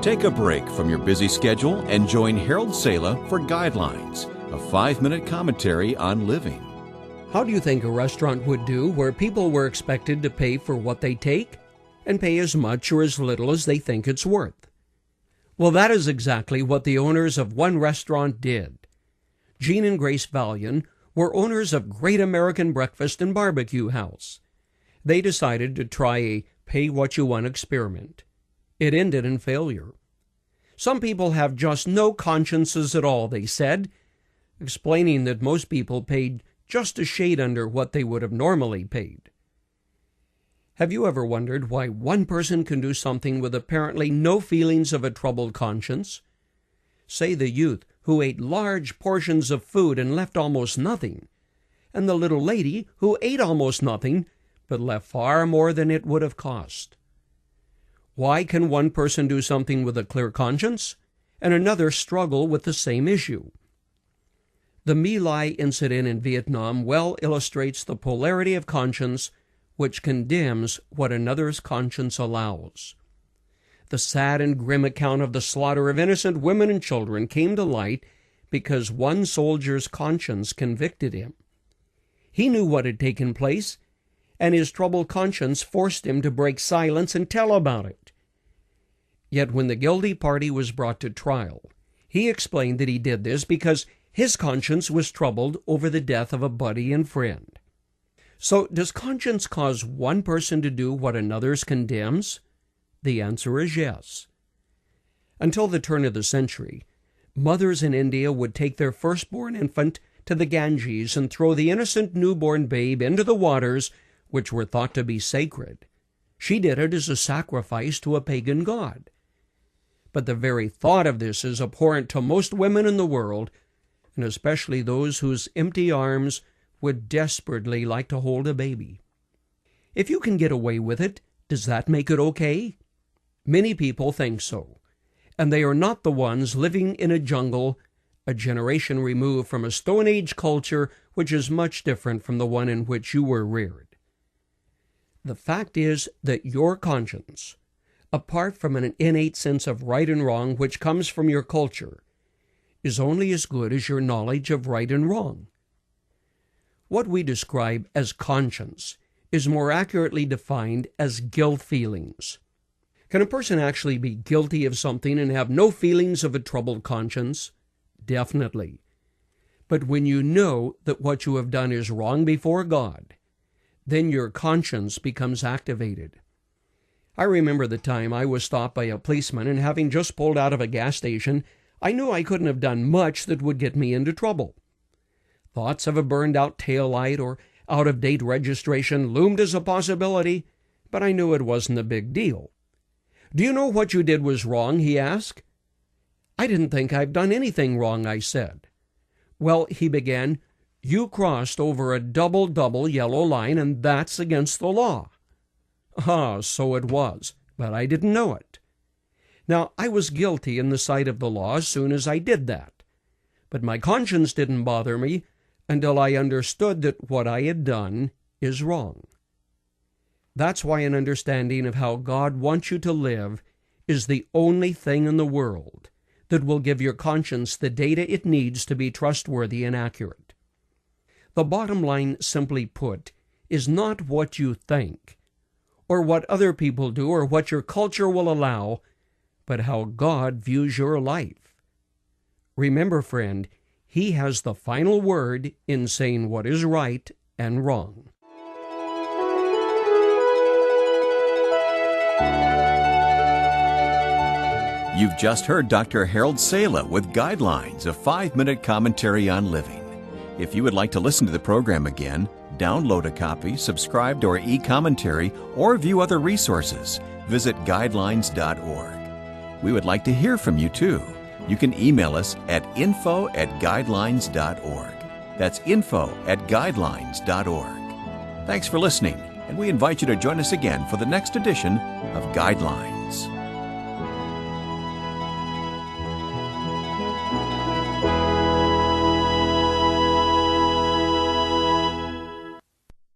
Take a break from your busy schedule and join Harold Sala for Guidelines, a 5-minute commentary on living. How do you think a restaurant would do where people were expected to pay for what they take and pay as much or as little as they think it's worth? Well, that is exactly what the owners of one restaurant did. Gene and Grace Valian were owners of Great American Breakfast and Barbecue House. They decided to try a pay-what-you-want experiment. It ended in failure. Some people have just no consciences at all, they said, explaining that most people paid just a shade under what they would have normally paid. Have you ever wondered why one person can do something with apparently no feelings of a troubled conscience? Say the youth who ate large portions of food and left almost nothing, and the little lady who ate almost nothing but left far more than it would have cost. Why can one person do something with a clear conscience and another struggle with the same issue? The My Lai incident in Vietnam well illustrates the polarity of conscience which condemns what another's conscience allows. The sad and grim account of the slaughter of innocent women and children came to light because one soldier's conscience convicted him. He knew what had taken place, and his troubled conscience forced him to break silence and tell about it. Yet when the guilty party was brought to trial, he explained that he did this because his conscience was troubled over the death of a buddy and friend. So, does conscience cause one person to do what another's condemns? The answer is yes. Until the turn of the century, mothers in India would take their firstborn infant to the Ganges and throw the innocent newborn babe into the waters which were thought to be sacred. She did it as a sacrifice to a pagan god. But the very thought of this is abhorrent to most women in the world, and especially those whose empty arms would desperately like to hold a baby. If you can get away with it, does that make it okay? Many people think so, and they are not the ones living in a jungle, a generation removed from a Stone Age culture which is much different from the one in which you were reared. The fact is that your conscience, apart from an innate sense of right and wrong which comes from your culture, is only as good as your knowledge of right and wrong. What we describe as conscience is more accurately defined as guilt feelings. Can a person actually be guilty of something and have no feelings of a troubled conscience? Definitely. But when you know that what you have done is wrong before God, then your conscience becomes activated. I remember the time I was stopped by a policeman, and having just pulled out of a gas station, I knew I couldn't have done much that would get me into trouble. Thoughts of a burned-out taillight or out-of-date registration loomed as a possibility, but I knew it wasn't a big deal. "Do you know what you did was wrong?" he asked. "I didn't think I've done anything wrong," I said. "Well," he began, "you crossed over a double yellow line, and that's against the law." Ah, so it was, but I didn't know it. Now, I was guilty in the sight of the law as soon as I did that, but my conscience didn't bother me until I understood that what I had done is wrong. That's why an understanding of how God wants you to live is the only thing in the world that will give your conscience the data it needs to be trustworthy and accurate. The bottom line, simply put, is not what you think, or what other people do, or what your culture will allow, but how God views your life. Remember, friend, He has the final word in saying what is right and wrong. You've just heard Dr. Harold Sala with Guidelines, a 5-minute commentary on living. If you would like to listen to the program again, download a copy, subscribe to our e-commentary, or view other resources, visit guidelines.org. We would like to hear from you too. You can email us at info@guidelines.org. That's info@guidelines.org. Thanks for listening, and we invite you to join us again for the next edition of Guidelines.